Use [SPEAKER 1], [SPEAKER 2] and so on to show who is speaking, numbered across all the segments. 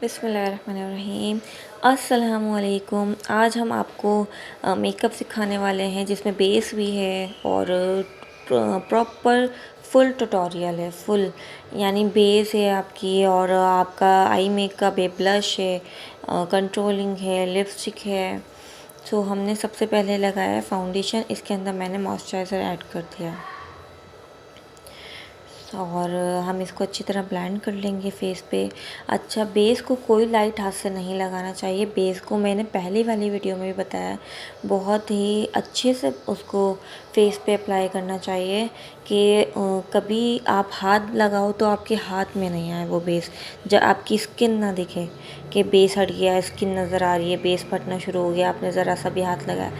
[SPEAKER 1] बिस्मिल्लाहिर्रहमानिर्रहीम। अस्सलामुअलैकुम। आज हम आपको मेकअप सिखाने वाले हैं जिसमें बेस भी है और प्रॉपर फुल ट्यूटोरियल है। फुल यानी बेस है आपकी और आपका आई मेकअप है, ब्लश है, कंट्रोलिंग है, लिपस्टिक है। सो हमने सबसे पहले लगाया है फाउंडेशन। इसके अंदर मैंने मॉइस्चराइज़र ऐड कर दिया है और हम इसको अच्छी तरह ब्लेंड कर लेंगे फेस पे। अच्छा, बेस को कोई लाइट हाथ से नहीं लगाना चाहिए। बेस को मैंने पहली वाली वीडियो में भी बताया, बहुत ही अच्छे से उसको फेस पे अप्लाई करना चाहिए कि कभी आप हाथ लगाओ तो आपके हाथ में नहीं आए वो बेस, जब आपकी स्किन ना दिखे कि बेस हट गया, स्किन नज़र आ रही है, बेस फटना शुरू हो गया, आपने ज़रा सा भी हाथ लगाया।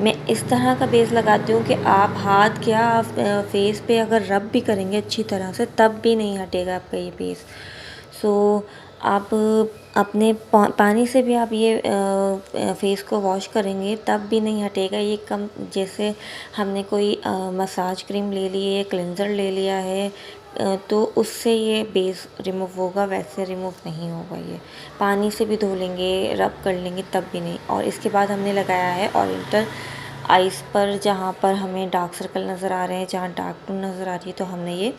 [SPEAKER 1] मैं इस तरह का बेस लगाती हूँ कि आप हाथ क्या, आप फेस पे अगर रब भी करेंगे अच्छी तरह से तब भी नहीं हटेगा आपका ये बेस। सो आप अपने पानी से भी आप ये फेस को वॉश करेंगे तब भी नहीं हटेगा ये। कम जैसे हमने कोई मसाज क्रीम ले ली है, क्लेंज़र ले लिया है, तो उससे ये बेस रिमूव होगा, वैसे रिमूव नहीं होगा। ये पानी से भी धो लेंगे, रब कर लेंगे तब भी नहीं। और इसके बाद हमने लगाया है ऑरिएंटल आइज़ पर, जहाँ पर हमें डार्क सर्कल नज़र आ रहे हैं, जहाँ डार्क टोन नज़र आ रही है, तो हमने ये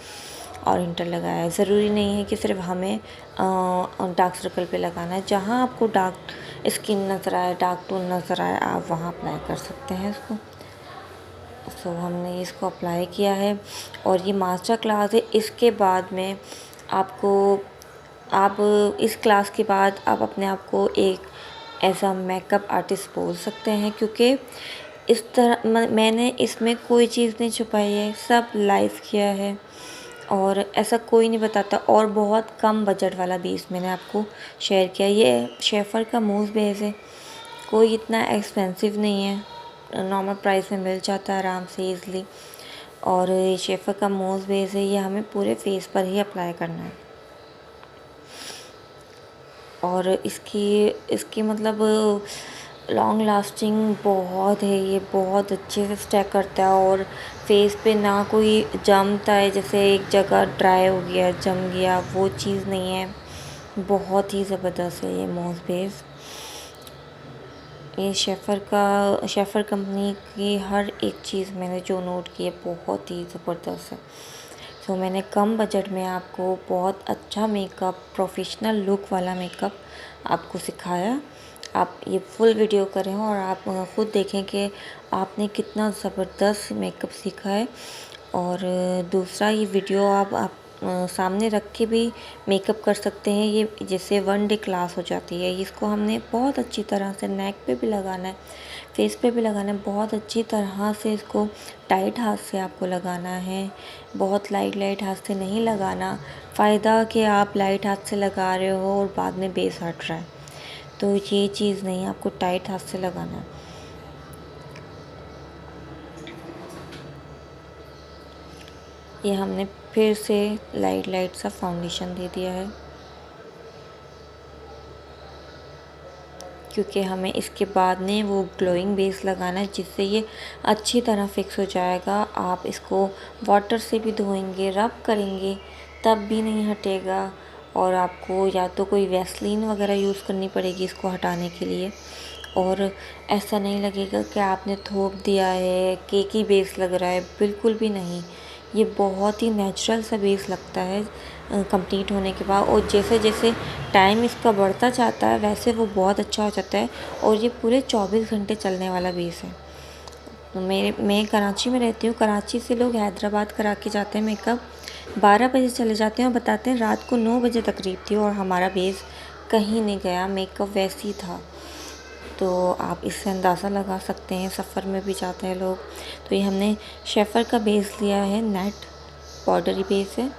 [SPEAKER 1] ऑरिएंटल लगाया है। ज़रूरी नहीं है कि सिर्फ हमें डार्क सर्कल पे लगाना है। जहाँ आपको डार्क स्किन नज़र आए, डार्क टोन नज़र आए, आप वहाँ अप्लाई कर सकते हैं इसको। सो हमने इसको अप्लाई किया है और ये मास्टर क्लास है। इसके बाद में आपको, आप इस क्लास के बाद आप अपने आप को एक ऐसा मेकअप आर्टिस्ट बोल सकते हैं, क्योंकि इस तरह मैंने इसमें कोई चीज़ नहीं छुपाई है, सब लाइव किया है और ऐसा कोई नहीं बताता। और बहुत कम बजट वाला बेस मैंने आपको शेयर किया। ये शेफर का मूव बेस है, कोई इतना एक्सपेंसिव नहीं है, नॉर्मल प्राइस में मिल जाता है आराम से ईज़िली। और ये शेफर का मूव बेस है, ये हमें पूरे फेस पर ही अप्लाई करना है। और इसकी मतलब लॉन्ग लास्टिंग बहुत है, ये बहुत अच्छे से स्टैक करता है और फेस पे ना कोई जमता है, जैसे एक जगह ड्राई हो गया, जम गया, वो चीज़ नहीं है। बहुत ही ज़बरदस्त है ये मॉस बेस। ये शेफर कंपनी की हर एक चीज़ मैंने जो नोट की है बहुत ही ज़बरदस्त है। तो मैंने कम बजट में आपको बहुत अच्छा मेकअप, प्रोफेशनल लुक वाला मेकअप आपको सिखाया। आप ये फुल वीडियो करें और आप ख़ुद देखें कि आपने कितना ज़बरदस्त मेकअप सीखा है। और दूसरा, ये वीडियो आप सामने रख के भी मेकअप कर सकते हैं। ये जैसे 1 डे क्लास हो जाती है। इसको हमने बहुत अच्छी तरह से नेक पे भी लगाना है, फेस पे भी लगाना है। बहुत अच्छी तरह से इसको टाइट हाथ से आपको लगाना है, बहुत लाइट हाथ से नहीं लगाना। फ़ायदा कि आप लाइट हाथ से लगा रहे हो और बाद में बेस हट रहा है, तो ये चीज़ नहीं, आपको टाइट हाथ से लगाना है। ये हमने फिर से लाइट सा फाउंडेशन दे दिया है, क्योंकि हमें इसके बाद में वो ग्लोइंग बेस लगाना है जिससे ये अच्छी तरह फिक्स हो जाएगा। आप इसको वाटर से भी धोएंगे, रब करेंगे तब भी नहीं हटेगा। और आपको या तो कोई वैसलीन वगैरह यूज़ करनी पड़ेगी इसको हटाने के लिए। और ऐसा नहीं लगेगा कि आपने थोप दिया है, केकी बेस लग रहा है, बिल्कुल भी नहीं। ये बहुत ही नेचुरल सा बेस लगता है कंप्लीट होने के बाद। और जैसे जैसे टाइम इसका बढ़ता जाता है वैसे वो बहुत अच्छा हो जाता है। और ये पूरे 24 घंटे चलने वाला बेस है। तो मैं कराची में रहती हूँ। कराची से लोग हैदराबाद करा के जाते हैं मेकअप, 12 बजे चले जाते हैं और बताते हैं रात को 9 बजे तकरीब थी और हमारा बेस कहीं नहीं गया, मेकअप वैसे ही था। तो आप इससे अंदाज़ा लगा सकते हैं, सफ़र में भी जाते हैं लोग। तो ये हमने शेफर का बेस लिया है, नेट पाउडरी बेस है।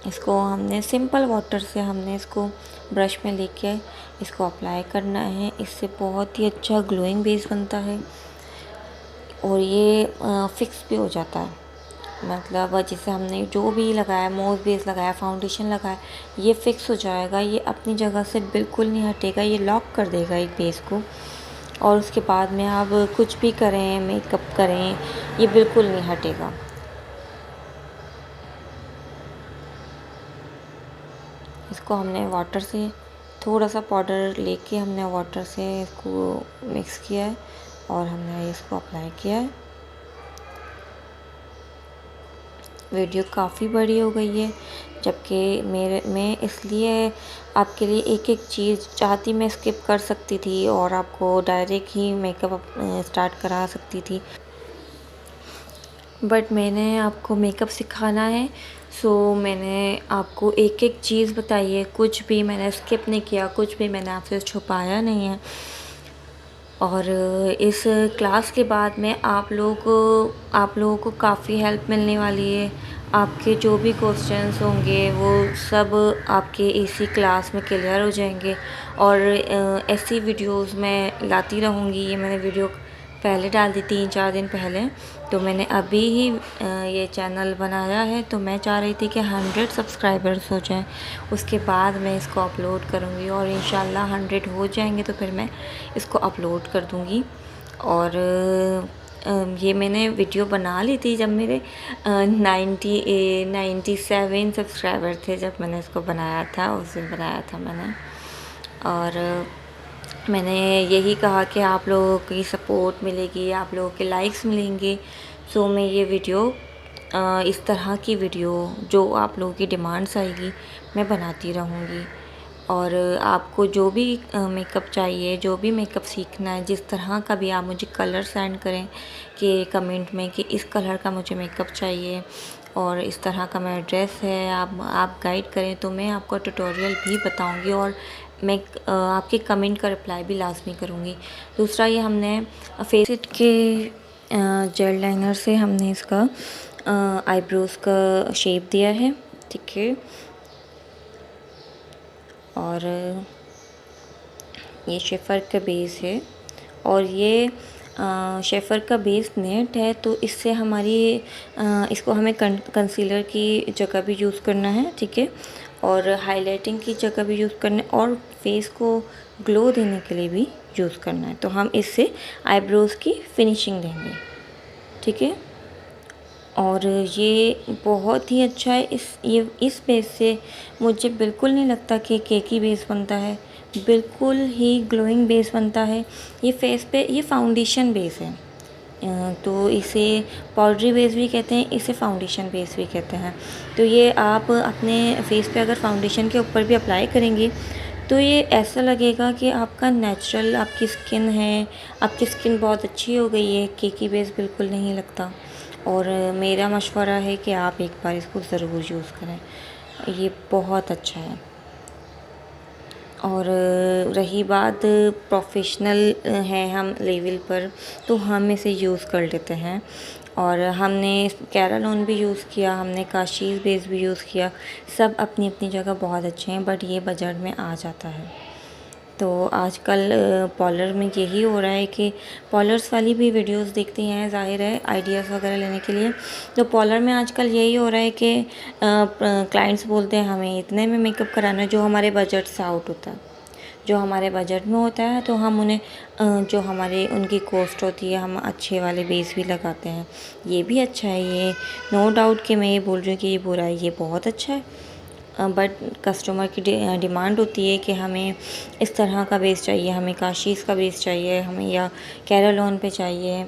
[SPEAKER 1] इसको हमने सिंपल वाटर से हमने इसको ब्रश में लेके इसको अप्लाई करना है। इससे बहुत ही अच्छा ग्लोइंग बेस बनता है और ये फिक्स भी हो जाता है। मतलब जैसे हमने जो भी लगाया, मॉस बेस लगाया, फाउंडेशन लगाया, ये फिक्स हो जाएगा, ये अपनी जगह से बिल्कुल नहीं हटेगा, ये लॉक कर देगा एक बेस को। और उसके बाद में आप कुछ भी करें, मेकअप करें, ये बिल्कुल नहीं हटेगा। इसको हमने वाटर से थोड़ा सा पाउडर लेके हमने वाटर से इसको मिक्स किया है और हमने इसको अप्लाई किया है। वीडियो काफ़ी बड़ी हो गई है, जबकि मैं इसलिए आपके लिए एक एक चीज़ चाहती मैं स्किप कर सकती थी और आपको डायरेक्ट ही मेकअप स्टार्ट करा सकती थी, बट मैंने आपको मेकअप सिखाना है, सो मैंने आपको एक एक चीज़ बताई है। कुछ भी मैंने स्किप नहीं किया, कुछ भी मैंने आपसे छुपाया नहीं है। और इस क्लास के बाद में आप लोगों को काफ़ी हेल्प मिलने वाली है। आपके जो भी क्वेश्चंस होंगे वो सब आपके इसी क्लास में क्लियर हो जाएंगे। और ऐसी वीडियोस मैं लाती रहूँगी। ये मैंने वीडियो पहले डाल दी 3-4 दिन पहले, तो मैंने अभी ही ये चैनल बनाया है, तो मैं चाह रही थी कि 100 सब्सक्राइबर्स हो जाएं, उसके बाद मैं इसको अपलोड करूँगी और इंशाल्लाह 100 हो जाएंगे तो फिर मैं इसको अपलोड कर दूँगी। और ये मैंने वीडियो बना ली थी जब मेरे 97 सब्सक्राइबर थे, जब मैंने इसको बनाया था, उस दिन बनाया था मैंने। और मैंने यही कहा कि आप लोगों की सपोर्ट मिलेगी, आप लोगों के लाइक्स मिलेंगे, सो मैं ये वीडियो इस तरह की वीडियो जो आप लोगों की डिमांड्स आएगी मैं बनाती रहूँगी। और आपको जो भी मेकअप चाहिए, जो भी मेकअप सीखना है, जिस तरह का भी, आप मुझे कलर सेंड करें कि कमेंट में कि इस कलर का मुझे मेकअप चाहिए और इस तरह का मेरा ड्रेस है, आप गाइड करें तो मैं आपको ट्यूटोरियल भी बताऊंगी और मैं आपके कमेंट का रिप्लाई भी लाजमी करूँगी। दूसरा, ये हमने फेस के जेल लाइनर से हमने इसका आईब्रोज़ का शेप दिया है, ठीक है। और ये शेफ़र का बेस है और ये शेफ़र का बेस नेट है, तो इससे हमारी इसको हमें कंसीलर की जगह भी यूज़ करना है, ठीक है, और हाइलाइटिंग की जगह भी यूज़ करना है और फेस को ग्लो देने के लिए भी यूज़ करना है। तो हम इससे आईब्रोज़ की फिनिशिंग देंगे, ठीक है। और ये बहुत ही अच्छा है। इस बेस से मुझे बिल्कुल नहीं लगता कि केकी बेस बनता है, बिल्कुल ही ग्लोइंग बेस बनता है। ये फेस पे ये फाउंडेशन बेस है, तो इसे पाउडरी बेस भी कहते हैं, इसे फाउंडेशन बेस भी कहते हैं। तो ये आप अपने फेस पे अगर फाउंडेशन के ऊपर भी अप्लाई करेंगे तो ये ऐसा लगेगा कि आपका नेचुरल आपकी स्किन है, आपकी स्किन बहुत अच्छी हो गई है। केकी बेस बिल्कुल नहीं लगता। और मेरा मशवरा है कि आप एक बार इसको ज़रूर यूज़ करें, ये बहुत अच्छा है। और रही बात प्रोफेशनल है हम लेवल पर, तो हम इसे यूज़ कर लेते हैं। और हमने कैरालॉन भी यूज़ किया, हमने काशीज़ बेस भी यूज़ किया, सब अपनी अपनी जगह बहुत अच्छे हैं, बट ये बजट में आ जाता है। तो आजकल पार्लर में यही हो रहा है कि पार्लर्स वाली भी वीडियोस देखती हैं, ज़ाहिर है, आइडियाज़ वगैरह लेने के लिए। तो पार्लर में आजकल यही हो रहा है कि क्लाइंट्स बोलते हैं हमें इतने में मेकअप कराना है, जो हमारे बजट से आउट होता है। जो हमारे बजट में होता है तो हम उन्हें जो हमारे उनकी कॉस्ट होती है, हम अच्छे वाले बेस भी लगाते हैं। ये भी अच्छा है, ये नो डाउट कि मैं ये बोल रही हूँ कि ये बुरा है, ये बहुत अच्छा है। बट कस्टमर की डिमांड होती है कि हमें इस तरह का बेस चाहिए, हमें काशीज़ का बेस चाहिए, हमें या कैरालॉन पे चाहिए।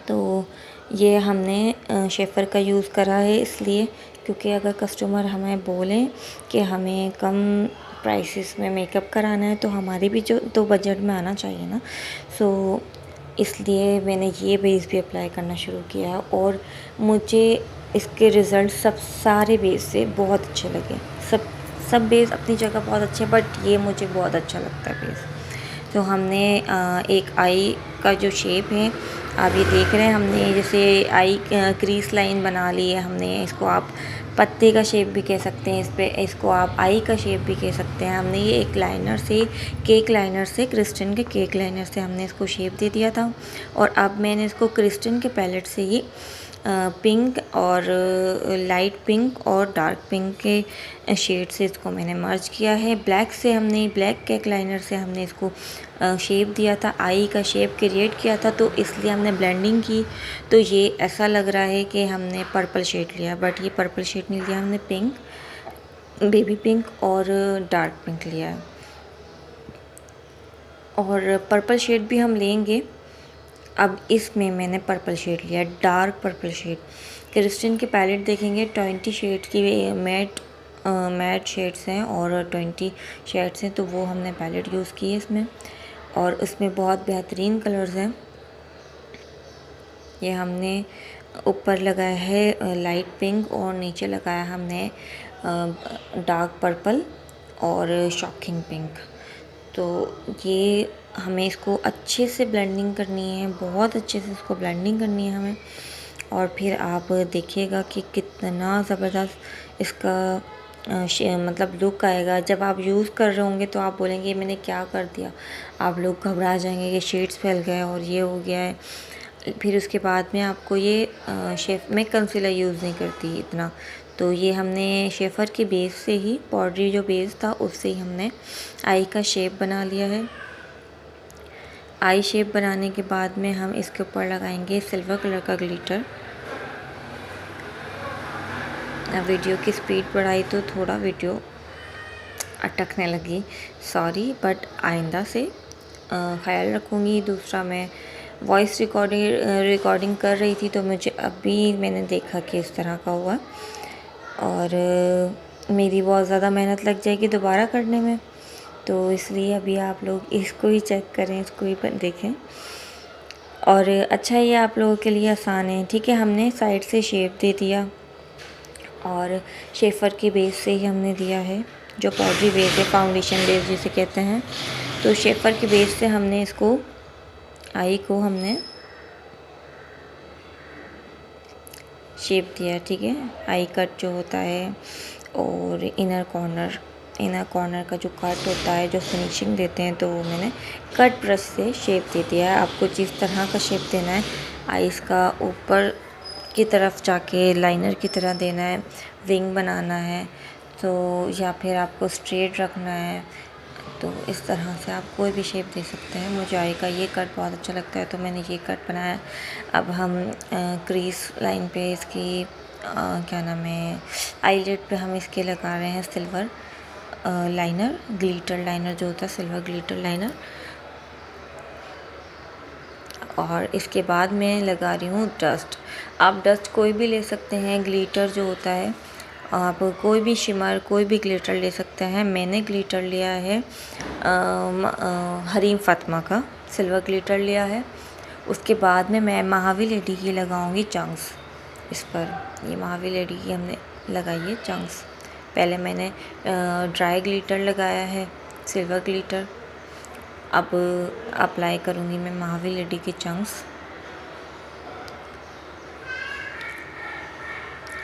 [SPEAKER 1] तो ये हमने शेफ़र का यूज़ करा है, इसलिए क्योंकि अगर कस्टमर हमें बोलें कि हमें कम प्राइसेस में मेकअप कराना है तो हमारे भी जो तो बजट में आना चाहिए ना। सो इसलिए मैंने ये बेस भी अप्लाई करना शुरू किया है और मुझे इसके रिज़ल्ट सारे बेस से बहुत अच्छे लगे। सब बेस अपनी जगह बहुत अच्छे, बट ये मुझे बहुत अच्छा लगता है बेस। तो हमने एक आई का जो शेप है, आप ये देख रहे हैं, हमने जैसे आई क्रीज लाइन बना ली है। हमने इसको आप पत्ते का शेप भी कह सकते हैं, इसको आप आई का शेप भी कह सकते हैं। हमने ये एक लाइनर से, केक लाइनर से, क्रिस्टन के केक लाइनर से हमने इसको शेप दे दिया था। और अब मैंने इसको क्रिस्टन के पैलेट से ही पिंक और लाइट पिंक और डार्क पिंक के शेड से इसको मैंने मर्ज किया है। ब्लैक केक लाइनर से हमने इसको शेप दिया था, आई का शेप क्रिएट किया था, तो इसलिए हमने ब्लेंडिंग की। तो ये ऐसा लग रहा है कि हमने पर्पल शेड लिया, बट ये पर्पल शेड नहीं लिया, हमने पिंक, बेबी पिंक और डार्क पिंक लिया है। और पर्पल शेड भी हम लेंगे। अब इसमें मैंने पर्पल शेड लिया, डार्क पर्पल शेड। क्रिस्टन की पैलेट देखेंगे 20 शेड की मैट शेड्स हैं और 20 शेड्स हैं, तो वो हमने पैलेट यूज़ की है इसमें। और उसमें बहुत बेहतरीन कलर्स हैं। ये हमने ऊपर लगाया है लाइट पिंक और नीचे लगाया हमने डार्क पर्पल और शॉकिंग पिंक। तो ये हमें इसको अच्छे से ब्लेंडिंग करनी है, बहुत अच्छे से इसको ब्लेंडिंग करनी है हमें। और फिर आप देखिएगा कि कितना ज़बरदस्त इसका मतलब लुक आएगा। जब आप यूज़ कर रहे होंगे तो आप बोलेंगे मैंने क्या कर दिया, आप लोग घबरा जाएंगे कि शेड्स फैल गए और ये हो गया है। फिर उसके बाद में आपको ये मैं कंसीलर यूज़ नहीं करती इतना, तो ये हमने शेफर के बेस से ही, पाउडरी जो बेस था उससे ही हमने आई का शेप बना लिया है। आई शेप बनाने के बाद में हम इसके ऊपर लगाएंगे सिल्वर कलर का ग्लिटर। वीडियो की स्पीड बढ़ाई तो थोड़ा वीडियो अटकने लगी, सॉरी, बट आइंदा से ख्याल रखूँगी। दूसरा, मैं वॉइस रिकॉर्डिंग कर रही थी तो मुझे अभी मैंने देखा कि इस तरह का हुआ और मेरी बहुत ज़्यादा मेहनत लग जाएगी दोबारा करने में, तो इसलिए अभी आप लोग इसको ही चेक करें, इसको ही देखें। और अच्छा, ये आप लोगों के लिए आसान है, ठीक है। हमने साइड से शेप दे दिया और शेफर के बेस से ही हमने दिया है, जो पाउडरी बेस है, फाउंडेशन बेस जिसे कहते हैं। तो शेफर के बेस से हमने इसको आई को हमने शेप दिया, ठीक है। आई कट जो होता है और इनर कॉर्नर का जो कट होता है, जो फिनिशिंग देते हैं, तो वो मैंने कट ब्रश से शेप दे दिया है। आपको जिस तरह का शेप देना है, आईज़ का ऊपर की तरफ जाके लाइनर की तरह देना है, विंग बनाना है, तो या फिर आपको स्ट्रेट रखना है, तो इस तरह से आप कोई भी शेप दे सकते हैं। मुझे आई का ये कट बहुत अच्छा लगता है तो मैंने ये कट बनाया। अब हम क्रीज लाइन पे इसकी क्या नाम है, आईलिड पे हम इसके लगा रहे हैं सिल्वर लाइनर, ग्लिटर लाइनर जो होता है, सिल्वर ग्लिटर लाइनर। और इसके बाद मैं लगा रही हूँ डस्ट। आप डस्ट कोई भी ले सकते हैं, ग्लिटर जो होता है, आप कोई भी शिमर, कोई भी ग्लिटर ले सकते हैं। मैंने ग्लिटर लिया है हरीम फातिमा का सिल्वर ग्लिटर लिया है। उसके बाद में मैं महावीर लेडी की लगाऊंगी चंक्स इस पर। ये महावीर लेडी की हमने लगाई है चंक्स। पहले मैंने ड्राई ग्लिटर लगाया है, सिल्वर ग्लिटर। अब अप्लाई करूँगी मैं महावीर लेडी के चंक्स।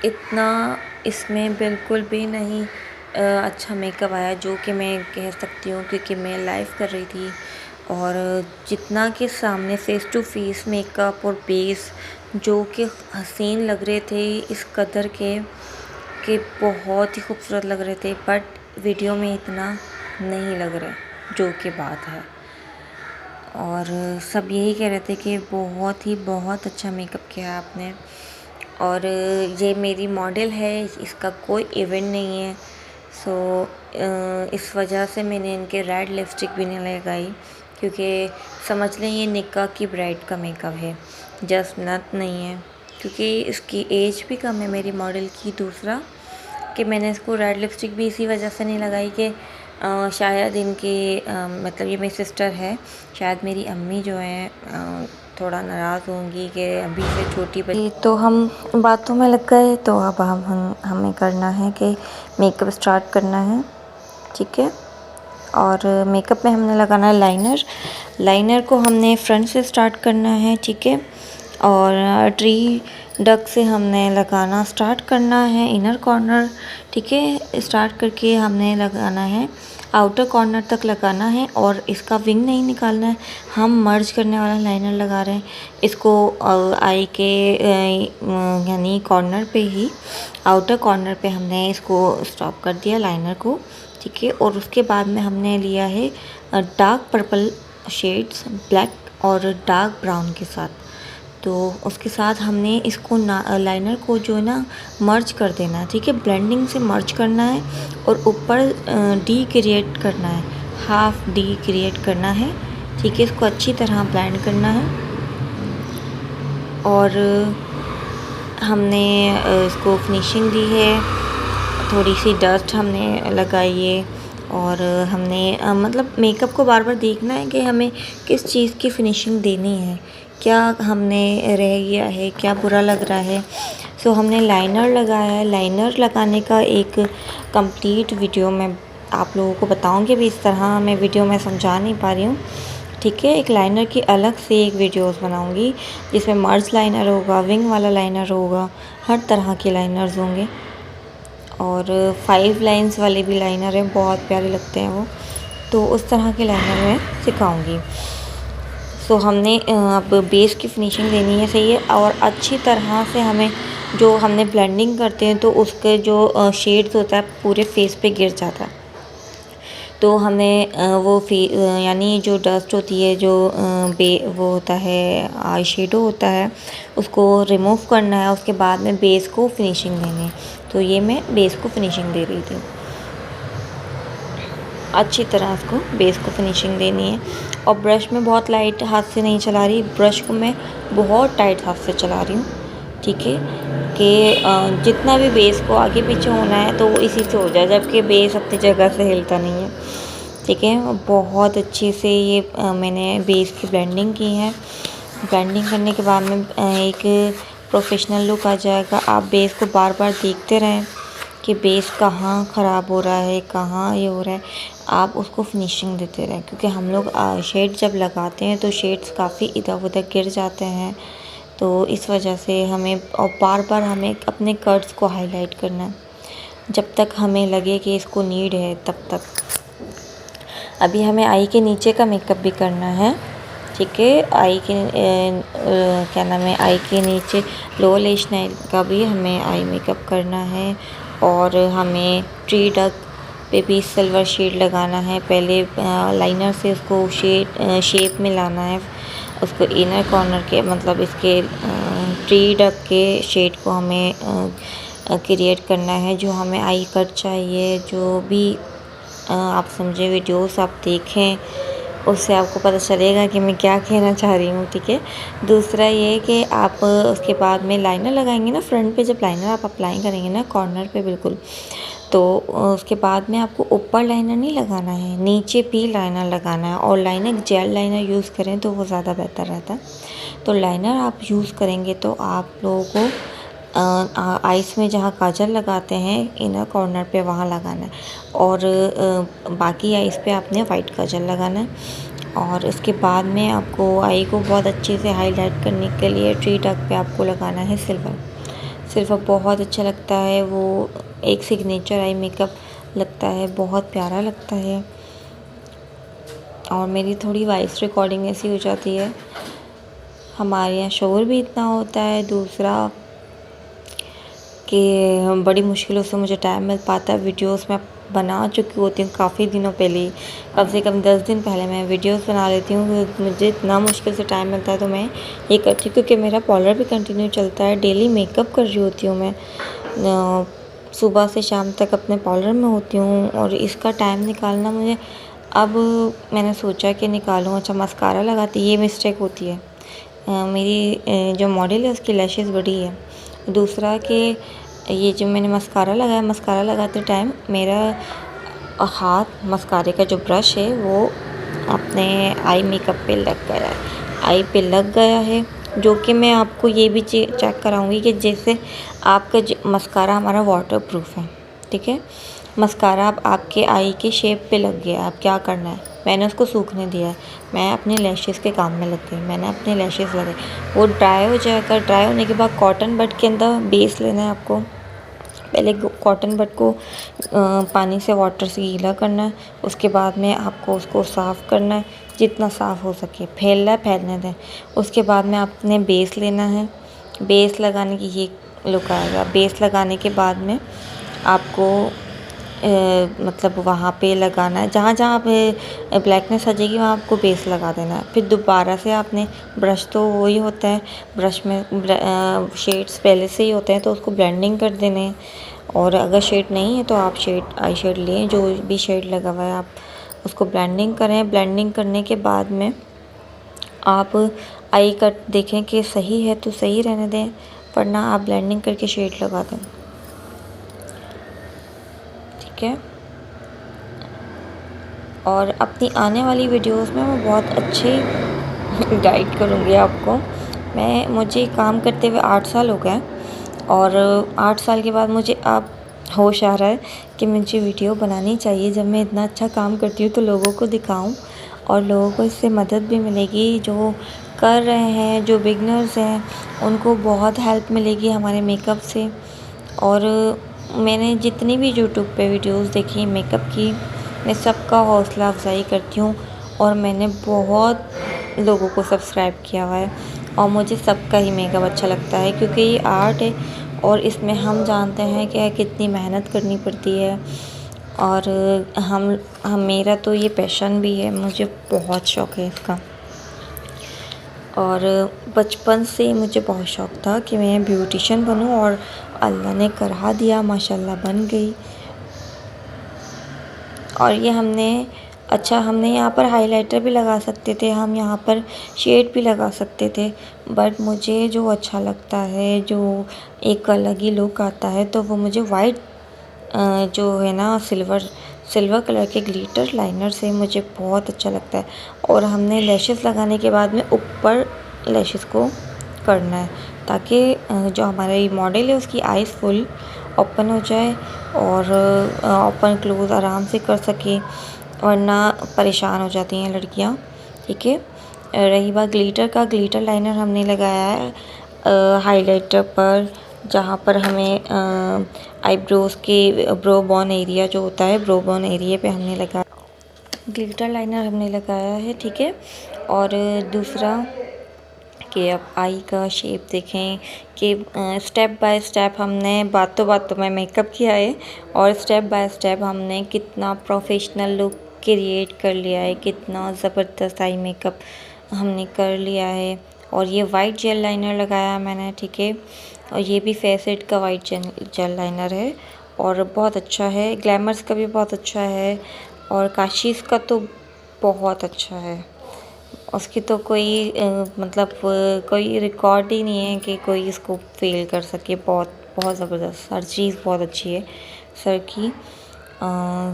[SPEAKER 1] इतना इसमें बिल्कुल भी नहीं अच्छा मेकअप आया, जो कि मैं कह सकती हूँ, क्योंकि मैं लाइव कर रही थी और जितना कि सामने फेस टू फेस मेकअप और बेस जो कि हसीन लग रहे थे, इस कदर के बहुत ही खूबसूरत लग रहे थे, बट वीडियो में इतना नहीं लग रहा, जो कि बात है। और सब यही कह रहे थे कि बहुत अच्छा मेकअप किया आपने। और ये मेरी मॉडल है, इसका कोई इवेंट नहीं है, सो इस वजह से मैंने इनके रेड लिपस्टिक भी नहीं लगाई, क्योंकि समझ लें ये निक्का की ब्राइड का मेकअप है, जस्ट नथ नहीं है, क्योंकि इसकी एज भी कम है मेरी मॉडल की। दूसरा कि मैंने इसको रेड लिपस्टिक भी इसी वजह से नहीं लगाई कि शायद इनकी मतलब ये मेरी सिस्टर है, शायद मेरी अम्मी जो है थोड़ा नाराज़ होंगी कि अभी से छोटी बच्ची। तो हम बातों में लग गए, तो अब हमें करना है कि मेकअप स्टार्ट करना है, ठीक है। और मेकअप में हमने लगाना है लाइनर को हमने फ्रंट से स्टार्ट करना है, ठीक है। और ट्री डक से हमने लगाना स्टार्ट करना है इनर कॉर्नर, ठीक है। स्टार्ट करके हमने लगाना है आउटर कॉर्नर तक लगाना है और इसका विंग नहीं निकालना है। हम मर्ज करने वाला लाइनर लगा रहे हैं, इसको आई के यानी कॉर्नर पे ही, आउटर कॉर्नर पे हमने इसको स्टॉप कर दिया लाइनर को, ठीक है। और उसके बाद में हमने लिया है डार्क पर्पल शेड्स ब्लैक और डार्क ब्राउन के साथ, तो उसके साथ हमने इसको लाइनर को जो है ना मर्ज कर देना है, ठीक है। ब्लेंडिंग से मर्ज करना है और ऊपर डी क्रिएट करना है, हाफ डी क्रिएट करना है ठीक है, इसको अच्छी तरह ब्लेंड करना है। और हमने इसको फिनिशिंग दी है, थोड़ी सी डस्ट हमने लगाई है। और हमने मतलब मेकअप को बार बार देखना है कि हमें किस चीज़ की फिनिशिंग देनी है, क्या हमने रह गया है, क्या बुरा लग रहा है। सो हमने लाइनर लगाया है। लाइनर लगाने का एक कंप्लीट वीडियो मैं आप लोगों को बताऊंगी, भी इस तरह मैं वीडियो में समझा नहीं पा रही हूँ। ठीक है, एक लाइनर की अलग से एक वीडियोस बनाऊंगी जिसमें मर्ज लाइनर होगा, विंग वाला लाइनर होगा, हर तरह के लाइनर्स होंगे। और 5 लाइंस वाले भी लाइनर हैं, बहुत प्यारे लगते हैं वो। तो उस तरह के लाइनर मैं सिखाऊंगी। सो हमने अब बेस की फिनिशिंग देनी है, सही है। और अच्छी तरह से हमें, जो हमने ब्लेंडिंग करते हैं तो उसके जो शेड्स होता है पूरे फेस पे गिर जाता है। तो हमें वो यानी जो डस्ट होती है, जो वो होता है आई शेडो होता है, उसको रिमूव करना है। उसके बाद में बेस को फिनिशिंग देनी है। तो ये मैं बेस को फिनिशिंग दे रही थी, अच्छी तरह उसको बेस को फिनिशिंग देनी है। और ब्रश में बहुत लाइट हाथ से नहीं चला रही, ब्रश को मैं बहुत टाइट हाथ से चला रही हूँ। ठीक है, कि जितना भी बेस को आगे पीछे होना है तो वो इसी से हो जाए, जबकि बेस अपनी जगह से हिलता नहीं है। ठीक है, बहुत अच्छे से ये मैंने बेस की ब्लेंडिंग की है। ब्लेंडिंग करने के बाद में एक प्रोफेशनल लुक आ जाएगा। आप बेस को बार बार देखते रहें कि बेस कहाँ ख़राब हो रहा है, कहाँ ये हो रहा है, आप उसको फिनिशिंग देते रहें। क्योंकि हम लोग शेड जब लगाते हैं तो शेड्स काफ़ी इधर उधर गिर जाते हैं, तो इस वजह से हमें और बार बार हमें अपने कट्स को हाईलाइट करना है, जब तक हमें लगे कि इसको नीड है तब तक। अभी हमें आई के नीचे का मेकअप भी करना है। ठीक है, आई के क्या नाम है, आई के नीचे लोअर लेश लाइन का भी हमें आई मेकअप करना है। और हमें ट्री डक पे भी सिल्वर शेड लगाना है। पहले लाइनर से उसको शेप में लाना है, उसको इनर कॉर्नर के मतलब इसके ट्री डक के शेड को हमें क्रिएट करना है। जो हमें आई कट चाहिए, जो भी आप समझे, वीडियोस आप देखें, उससे आपको पता चलेगा कि मैं क्या कहना चाह रही हूँ। ठीक है, दूसरा ये कि आप उसके बाद में लाइनर लगाएंगे ना, फ्रंट पे जब लाइनर आप अप्लाई करेंगे ना कॉर्नर पे बिल्कुल, तो उसके बाद में आपको ऊपर लाइनर नहीं लगाना है, नीचे भी लाइनर लगाना है। और लाइनर जेल लाइनर यूज़ करें तो वो ज़्यादा बेहतर रहता है। तो लाइनर आप यूज़ करेंगे तो आप लोगों को आइस में जहाँ काजल लगाते हैं इनर कॉर्नर पे वहाँ लगाना है। और बाकी आइस पे आपने वाइट काजल लगाना है। और इसके बाद में आपको आई को बहुत अच्छे से हाईलाइट करने के लिए ट्री डक पे आपको लगाना है सिल्वर। सिल्वर बहुत अच्छा लगता है, वो एक सिग्नेचर आई मेकअप लगता है, बहुत प्यारा लगता है। और मेरी थोड़ी वॉइस रिकॉर्डिंग ऐसी हो जाती है, हमारे यहाँ शोर भी इतना होता है। दूसरा कि बड़ी मुश्किलों से मुझे टाइम मिल पाता है। वीडियोस मैं बना चुकी होती हूँ काफ़ी दिनों पहले ही, कम से कम 10 दिन पहले मैं वीडियोस बना लेती हूँ। मुझे इतना मुश्किल से टाइम मिलता है तो मैं ये करती हूँ, क्योंकि मेरा पार्लर भी कंटिन्यू चलता है। डेली मेकअप कर रही होती हूँ मैं, सुबह से शाम तक अपने पार्लर में होती हूँ। और इसका टाइम निकालना मुझे, अब मैंने सोचा कि निकालूँ। अच्छा, मस्कारा लगाती, ये मिस्टेक होती है मेरी, जो मॉडल है उसकी लैशेज़ बड़ी है। दूसरा कि ये जो मैंने मस्कारा लगाया, मस्कारा लगाते टाइम मेरा हाथ मस्कारे का जो ब्रश है वो अपने आई मेकअप पे लग गया है, आई पे लग गया है। जो कि मैं आपको ये भी चेक कराऊंगी कि जैसे आपका मस्कारा हमारा वाटर प्रूफ है। ठीक है, मस्कारा अब आपके आई के शेप पे लग गया, अब क्या करना है, मैंने उसको सूखने दिया है। मैं अपने लैशेज़ के काम में लग गई, मैंने अपने लैशेज़ लगाए, वो ड्राई हो जाएगा। ड्राई होने के बाद कॉटन बड के अंदर बेस लेना है आपको। पहले कॉटन बड को पानी से वाटर से गीला करना है, उसके बाद में आपको उसको साफ़ करना है, जितना साफ़ हो सके फैलने दें। उसके बाद में आपने बेस लेना है, बेस लगाने की ये लुक आएगा। बेस लगाने के बाद में आपको मतलब वहाँ पे लगाना है, जहाँ जहाँ पे ब्लैकनेस आ जाएगी वहाँ आपको बेस लगा देना है। फिर दोबारा से आपने ब्रश, तो वही होता है ब्रश में शेड्स पहले से ही होते हैं तो उसको ब्लेंडिंग कर देने हैं। और अगर शेड नहीं है तो आप आई शेड लें, जो भी शेड लगा हुआ है आप उसको ब्लेंडिंग करें। ब्लेंडिंग करने के बाद में आप आई कट देखें कि सही है तो सही रहने दें, वरना आप ब्लेंडिंग करके शेड लगा दें। ठीक है। और अपनी आने वाली वीडियोस में मैं बहुत अच्छे गाइड करूँगी आपको। मुझे काम करते हुए 8 साल हो गए और 8 साल के बाद मुझे अब होश आ रहा है कि मुझे वीडियो बनानी चाहिए। जब मैं इतना अच्छा काम करती हूँ तो लोगों को दिखाऊं और लोगों को इससे मदद भी मिलेगी। जो कर रहे हैं, जो बिगनर्स हैं, उनको बहुत हेल्प मिलेगी हमारे मेकअप से। और मैंने जितनी भी यूट्यूब पे वीडियोस देखी मेकअप की, मैं सबका हौसला अफजाई करती हूँ और मैंने बहुत लोगों को सब्सक्राइब किया हुआ है और मुझे सबका ही मेकअप अच्छा लगता है, क्योंकि ये आर्ट है और इसमें हम जानते हैं कि कितनी मेहनत करनी पड़ती है। और हम मेरा तो ये पैशन भी है, मुझे बहुत शौक़ है इसका। और बचपन से मुझे बहुत शौक़ था कि मैं ब्यूटिशियन बनूं और अल्लाह ने करा दिया, माशाल्लाह बन गई। और ये हमने यहाँ पर हाइलाइटर भी लगा सकते थे, हम यहाँ पर शेड भी लगा सकते थे, बट मुझे जो अच्छा लगता है, जो एक अलग ही लुक आता है, तो वो मुझे वाइट जो है ना सिल्वर कलर के ग्लिटर लाइनर से मुझे बहुत अच्छा लगता है। और हमने लैशेस लगाने के बाद में ऊपर लैशेस को करना है, ताकि जो हमारा ये मॉडल है उसकी आइज़ फुल ओपन हो जाए और ओपन क्लोज़ आराम से कर सके, वरना परेशान हो जाती हैं लड़कियां। ठीक है। रही बात ग्लिटर का, ग्लिटर लाइनर हमने लगाया है हाइलाइटर पर, जहाँ पर हमें आईब्रोज़ के ब्रो बोन एरिया जो होता है, ब्रो बोन एरिया पे हमने लगाया ग्लिटर लाइनर हमने लगाया है। ठीक है। और दूसरा कि अब आई का शेप देखें कि स्टेप बाय स्टेप हमने बातों में मेकअप किया है और स्टेप बाय स्टेप हमने कितना प्रोफेशनल लुक क्रिएट कर लिया है, कितना ज़बरदस्त आई मेकअप हमने कर लिया है। और ये वाइट जेल लाइनर लगाया मैंने। ठीक है। और ये भी फेसेट का वाइट जेल लाइनर है और बहुत अच्छा है। ग्लैमर्स का भी बहुत अच्छा है और काशीज़ का तो बहुत अच्छा है। उसकी तो कोई कोई रिकॉर्ड ही नहीं है कि कोई इसको फेल कर सके। बहुत बहुत ज़बरदस्त, हर चीज़ बहुत अच्छी है सर की।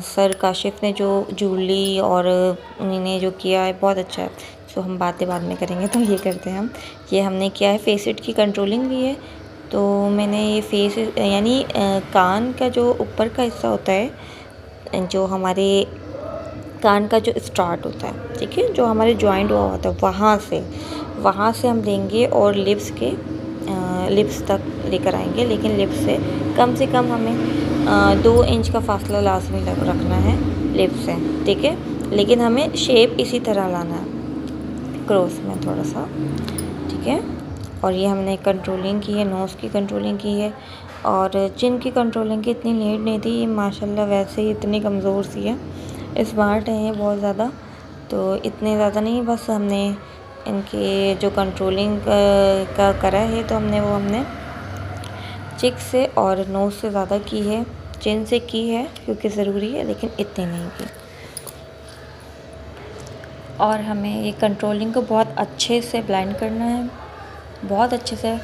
[SPEAKER 1] सर काशिफ़ ने जो जूली और उन्होंने जो किया है बहुत अच्छा है। सो हम बातें बाद में करेंगे, तो ये करते हैं हम। ये हमने किया है, फेसेट की कंट्रोलिंग भी है। तो मैंने ये फेस यानी कान का जो ऊपर का हिस्सा होता है, जो हमारे कान का जो स्टार्ट होता है, ठीक है, जो हमारे जॉइंट हुआ होता है, वहाँ से हम देंगे और लिप्स तक लेकर आएंगे। लेकिन लिप्स से कम हमें 2 इंच का फासला लाजमी रखना है लिप्स से। ठीक है। लेकिन हमें शेप इसी तरह लाना है, क्रॉस में थोड़ा सा। ठीक है। और ये हमने कंट्रोलिंग की है, नोज़ की कंट्रोलिंग की है और चिन की कंट्रोलिंग की इतनी नीड नहीं थी। ये माशाल्लाह वैसे ही इतनी कमज़ोर सी है, स्मार्ट है ये बहुत ज़्यादा, तो इतने ज़्यादा नहीं, बस हमने इनके जो कंट्रोलिंग का करा है तो हमने चिक से और नोज़ से ज़्यादा की है, चिन से की है क्योंकि ज़रूरी है, लेकिन इतनी नहीं की। और हमें ये कंट्रोलिंग को बहुत अच्छे से ब्लेंड करना है, बहुत अच्छे से।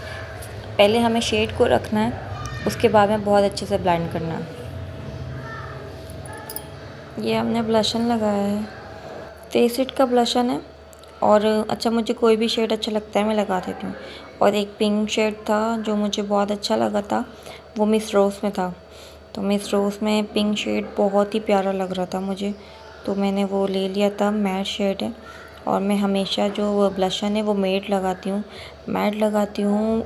[SPEAKER 1] पहले हमें शेड को रखना है, उसके बाद में बहुत अच्छे से ब्लेंड करना है। ये हमने ब्लशन लगाया है, फेसेट का ब्लशन है। और अच्छा, मुझे कोई भी शेड अच्छा लगता है मैं लगा देती हूँ। और एक पिंक शेड था जो मुझे बहुत अच्छा लगा था, वो मिस रोज़ में था। तो मिस रोज़ में पिंक शेड बहुत ही प्यारा लग रहा था मुझे, तो मैंने वो ले लिया था। मैट शेड है और मैं हमेशा जो ब्लशन है वो मैट लगाती हूँ।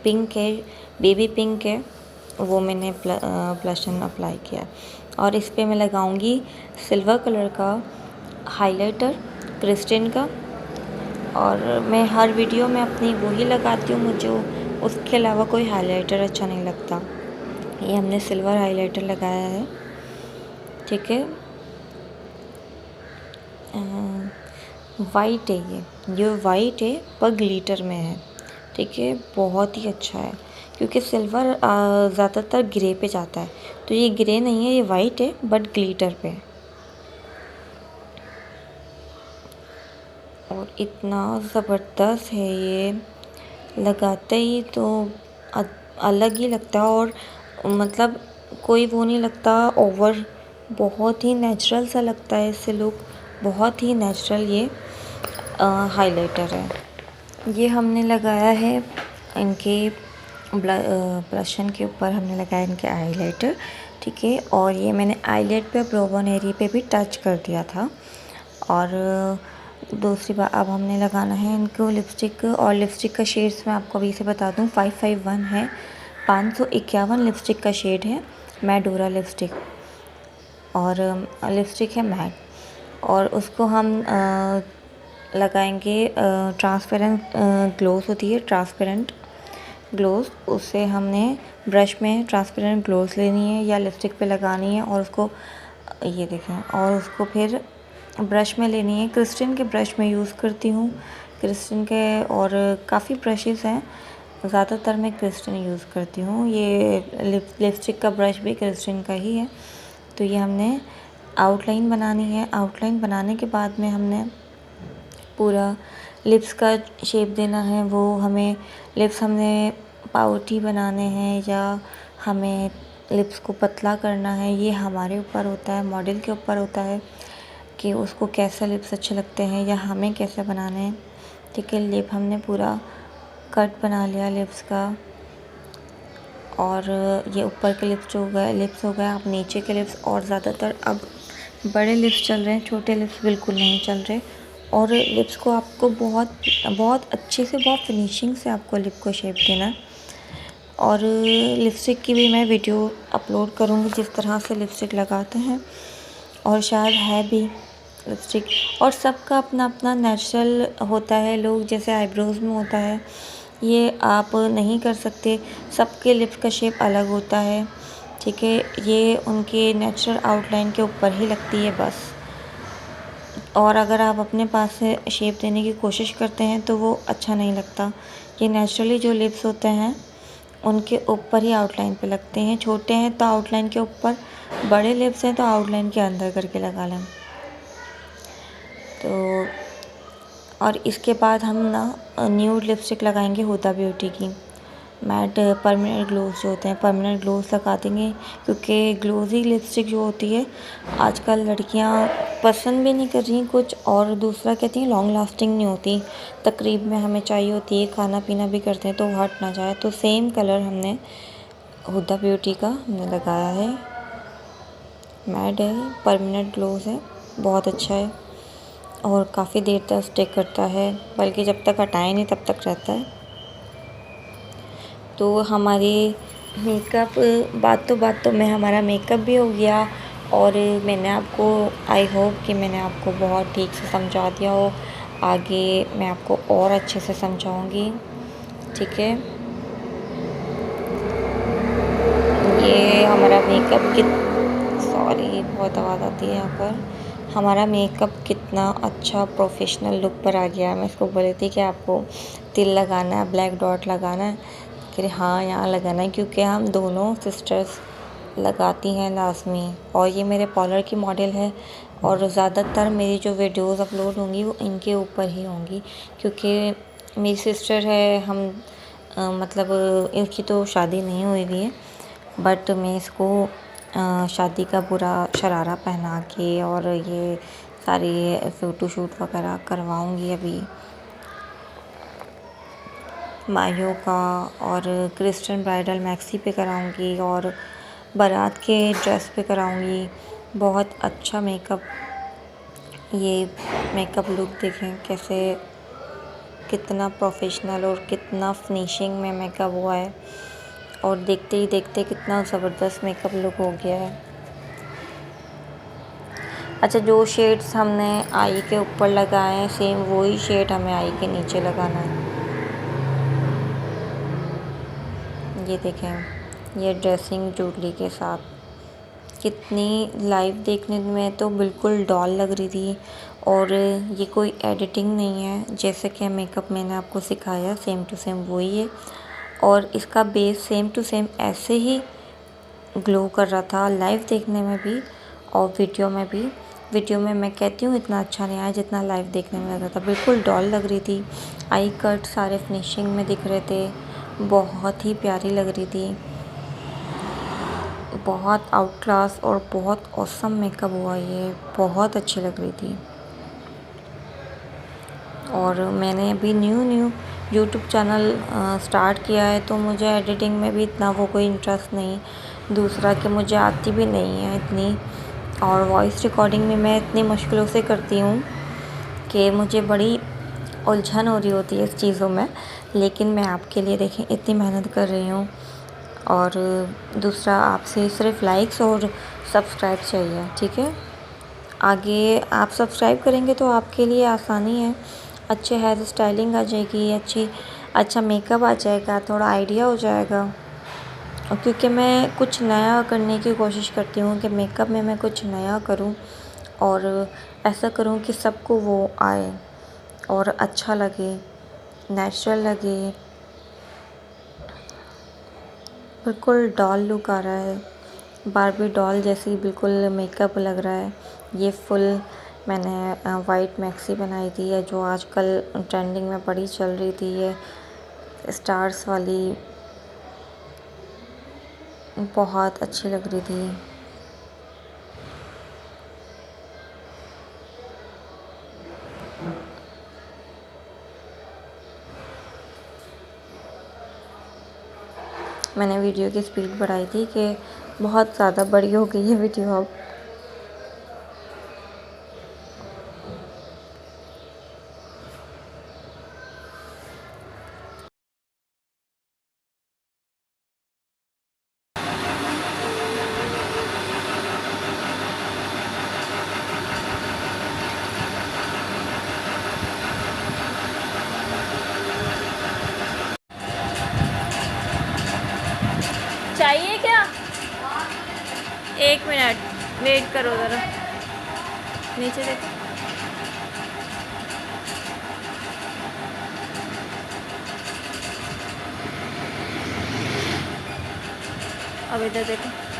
[SPEAKER 1] पिंक है, बेबी पिंक है, वो मैंने ब्लशन अप्लाई किया। और इस पे मैं लगाऊंगी सिल्वर कलर का हाइलाइटर क्रिस्टिन का। और मैं हर वीडियो में अपनी वही लगाती हूँ, मुझे उसके अलावा कोई हाइलाइटर अच्छा नहीं लगता। ये हमने सिल्वर हाइलाइटर लगाया है। ठीक है। वाइट है ये वाइट है पर ग्लिटर में है। ठीक है। बहुत ही अच्छा है क्योंकि सिल्वर ज़्यादातर ग्रे पे जाता है, तो ये ग्रे नहीं है, ये वाइट है बट ग्लिटर पे है। और इतना ज़बरदस्त है ये, लगाते ही तो अलग ही लगता है। और मतलब कोई वो नहीं लगता ओवर, बहुत ही नेचुरल सा लगता है इससे लुक, बहुत ही नेचुरल ये हाइलाइटर है। ये हमने लगाया है इनके ब्लशन के ऊपर, हमने लगाया इनके हाइलाइटर, ठीक है। और ये मैंने आईलेट पे, ब्रोवन एरिया पे भी टच कर दिया था। और दूसरी बात, अब हमने लगाना है इनको लिपस्टिक। और लिपस्टिक का शेड्स मैं आपको अभी से बता दूं, 551 है, 551 लिपस्टिक का शेड है, मैडोरा लिपस्टिक। और लिपस्टिक है मैट, और उसको हम लगाएंगे ट्रांसपेरेंट ग्लोस होती है, ट्रांसपेरेंट ग्लोस, उससे हमने ब्रश में ट्रांसपेरेंट ग्लोस लेनी है या लिपस्टिक पे लगानी है, और उसको ये देखें, और उसको फिर ब्रश में लेनी है। क्रिस्टल के ब्रश में यूज़ करती हूँ, क्रिस्टल के, और काफ़ी ब्रशेस हैं, ज़्यादातर मैं क्रिस्टल यूज़ करती हूँ। ये लिपस्टिक का ब्रश भी क्रिस्टल का ही है। तो ये हमने आउटलाइन बनानी है। आउटलाइन बनाने के बाद में हमने पूरा लिप्स का शेप देना है। वो हमें लिप्स हमने पाउटी बनाने हैं या हमें लिप्स को पतला करना है, ये हमारे ऊपर होता है, मॉडल के ऊपर होता है कि उसको कैसे लिप्स अच्छे लगते हैं या हमें कैसे बनाने हैं, ठीक है। लिप हमने पूरा कट बना लिया लिप्स का, और ये ऊपर के लिप्स हो गए। अब नीचे के लिप्स, और ज़्यादातर अब बड़े लिप्स चल रहे हैं, छोटे लिप्स बिल्कुल नहीं चल रहे। और लिप्स को आपको बहुत अच्छे से, बहुत फिनिशिंग से आपको लिप को शेप देना है। और लिपस्टिक की भी मैं वीडियो अपलोड करूँगी, जिस तरह से लिपस्टिक लगाते हैं, और शायद है भी लिपस्टिक। और सबका अपना अपना नेचुरल होता है, लोग जैसे आईब्रोज़ में होता है, ये आप नहीं कर सकते, सबके लिप्स का शेप अलग होता है, ठीक है। ये उनके नेचुरल आउटलाइन के ऊपर ही लगती है बस। और अगर आप अपने पास से शेप देने की कोशिश करते हैं तो वो अच्छा नहीं लगता। ये नेचुरली जो लिप्स होते हैं उनके ऊपर ही आउटलाइन पे लगते हैं। छोटे हैं तो आउटलाइन के ऊपर, बड़े लिप्स हैं तो आउटलाइन के अंदर करके लगा लें। तो और इसके बाद हम ना न्यूड लिपस्टिक लगाएंगे हुदा ब्यूटी की, मैट परमानेंट ग्लोज जो होते हैं, परमानेंट ग्लोज लगा देंगे, क्योंकि ग्लोजी लिपस्टिक जो होती है आजकल लड़कियां पसंद भी नहीं कर रही कुछ, और दूसरा कहती हैं लॉन्ग लास्टिंग नहीं होती, तकरीब में हमें चाहिए होती है, खाना पीना भी करते हैं तो हट ना जाए। तो सेम कलर हमने हुदा ब्यूटी का हमने लगाया है, मैट है, परमानेंट ग्लोज है, बहुत अच्छा है और काफ़ी देर तक स्टिक करता है, बल्कि जब तक हटाए नहीं तब तक रहता है। तो हमारी मेकअप, बातों में हमारा मेकअप भी हो गया। और मैंने आपको, आई होप कि मैंने आपको बहुत ठीक से समझा दिया हो। आगे मैं आपको और अच्छे से समझाऊंगी, ठीक है। ये हमारा मेकअप सॉरी बहुत आवाज़ आती है यहाँ पर। हमारा मेकअप कितना अच्छा प्रोफेशनल लुक पर आ गया। मैं इसको बोली थी कि आपको तिल लगाना है, ब्लैक डॉट लगाना है, कि हाँ यहाँ लगाना है, क्योंकि हम दोनों सिस्टर्स लगाती हैं लाजमी। और ये मेरे पार्लर की मॉडल है, और ज़्यादातर मेरी जो वीडियोस अपलोड होंगी वो इनके ऊपर ही होंगी, क्योंकि मेरी सिस्टर है। हम मतलब इनकी तो शादी नहीं हुई हुई है, बट मैं इसको शादी का पूरा शरारा पहना के और ये सारी फ़ोटोशूट वगैरह करवाऊँगी अभी माहियों का, और क्रिस्टन ब्राइडल मैक्सी पे कराऊँगी, और बारात के ड्रेस पे कराऊँगी। बहुत अच्छा मेकअप, ये मेकअप लुक देखें कैसे, कितना प्रोफेशनल और कितना फिनिशिंग में मेकअप हुआ है, और देखते ही देखते कितना ज़बरदस्त मेकअप लुक हो गया है। अच्छा, जो शेड्स हमने आई के ऊपर लगाए हैं सेम वही शेड हमें आई के नीचे लगाना है। ये देखें, ये ड्रेसिंग ज्वेलरी के साथ कितनी लाइव देखने में तो बिल्कुल डॉल लग रही थी। और ये कोई एडिटिंग नहीं है, जैसे कि मेकअप मैंने आपको सिखाया सेम टू सेम वही है। और इसका बेस सेम टू सेम ऐसे ही ग्लो कर रहा था लाइव देखने में भी और वीडियो में भी। वीडियो में मैं कहती हूँ इतना अच्छा नहीं आया जितना लाइव देखने में लगा था। बिल्कुल डॉल लग रही थी, आई कट सारे फिनिशिंग में दिख रहे थे, बहुत ही प्यारी लग रही थी, बहुत आउट क्लास और बहुत ऑसम मेकअप हुआ, ये बहुत अच्छी लग रही थी। और मैंने अभी न्यू यूट्यूब चैनल स्टार्ट किया है, तो मुझे एडिटिंग में भी इतना वो कोई इंटरेस्ट नहीं, दूसरा कि मुझे आती भी नहीं है इतनी, और वॉइस रिकॉर्डिंग में मैं इतनी मुश्किलों से करती हूँ कि मुझे बड़ी उलझन हो रही होती है इस चीज़ों में। लेकिन मैं आपके लिए देखें इतनी मेहनत कर रही हूँ। और दूसरा, आपसे सिर्फ लाइक्स और सब्सक्राइब चाहिए, ठीक है। आगे आप सब्सक्राइब करेंगे तो आपके लिए आसानी है, अच्छे हेयर स्टाइलिंग आ जाएगी, अच्छा मेकअप आ जाएगा, थोड़ा आइडिया हो जाएगा। और क्योंकि मैं कुछ नया करने की कोशिश करती हूँ कि मेकअप में मैं कुछ नया करूँ और ऐसा करूँ कि सबको वो आए और अच्छा लगे, नेचुरल लगे, बिल्कुल डॉल लुक आ रहा है, बारबी डॉल जैसी बिल्कुल मेकअप लग रहा है। ये फुल मैंने वाइट मैक्सी बनाई थी, है जो आजकल ट्रेंडिंग में बड़ी चल रही थी, ये स्टार्स वाली, बहुत अच्छी लग रही थी। मैंने वीडियो की स्पीड बढ़ाई थी कि बहुत ज़्यादा बड़ी हो गई है वीडियो अब। चाहिए क्या? 1 मिनट वेट करो ज़रा, नीचे देखो। अब इधर देखो।